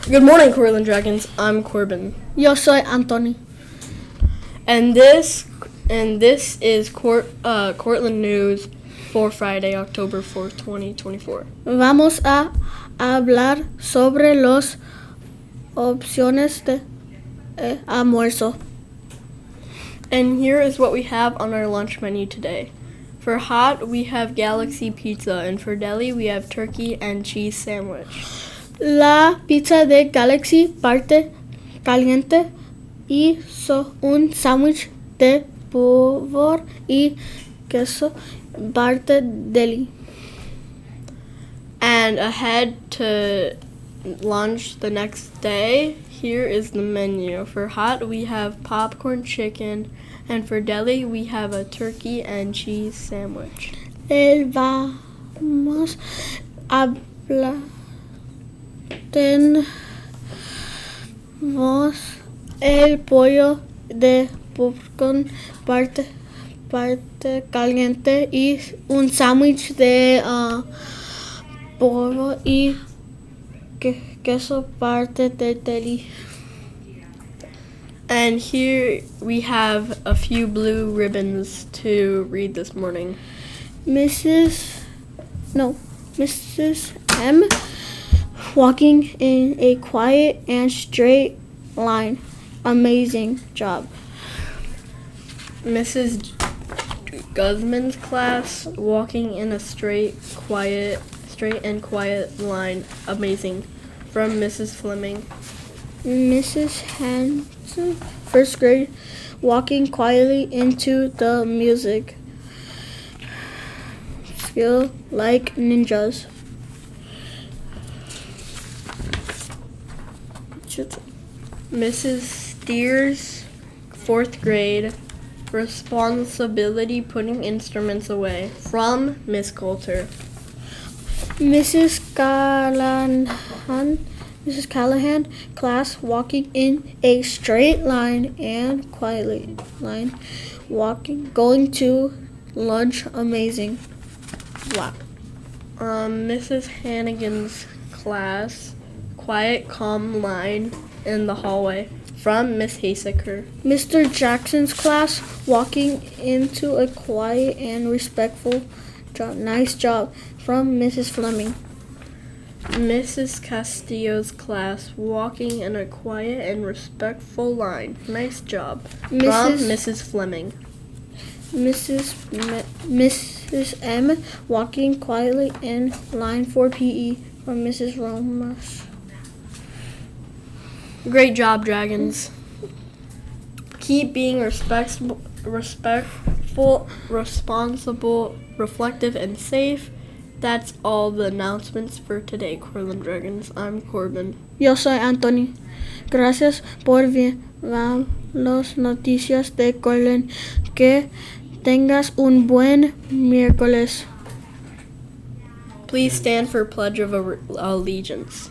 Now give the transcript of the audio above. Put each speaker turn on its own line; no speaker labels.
Good morning, Cortland Dragons. I'm Corbin,
Yo soy Anthony.
and this is Cortland News for Friday, October 4th, 2024.
Vamos a hablar sobre las opciones de almuerzo.
And here is what we have on our lunch menu today. For hot, we have Galaxy Pizza, and for deli, we have turkey and cheese sandwich.
La pizza de Galaxy parte caliente y un sándwich de pavor y queso parte deli.
And ahead to lunch the next day, here is the menu. For hot, we have popcorn chicken, and for deli, we have a turkey and cheese sandwich.
Vamos a hablar. Tenemos el pollo de popcorn parte caliente y un sándwich de pollo y queso parte de deli.
And here we have a few blue ribbons to read this morning.
Mrs. M walking in a quiet and straight line. Amazing job.
Mrs. Guzman's class walking in a straight and quiet line. Amazing. From Mrs. Fleming.
Mrs. Hanson, first grade, walking quietly into the music. Skill like ninjas.
Mrs. Steers, fourth grade, responsibility putting instruments away. From Miss Coulter.
Mrs. Callahan, class walking in a straight line and quietly going to lunch. Amazing. Wow.
Mrs. Hannigan's class, quiet, calm line in the hallway. From Miss Haseker.
Mr. Jackson's class, walking into a quiet and respectful job. Nice job. From Mrs. Fleming.
Mrs. Castillo's class, walking in a quiet and respectful line. Nice job. From Mrs. Fleming.
Mrs. M, walking quietly in line for PE. From Mrs. Romas.
Great job, Dragons. Keep being respectful, responsible, reflective, and safe. That's all the announcements for today, Cortland Dragons. I'm Corbin.
Yo soy Anthony. Gracias por ver las noticias de Cortland. Que tengas un buen miércoles.
Please stand for Pledge of Allegiance.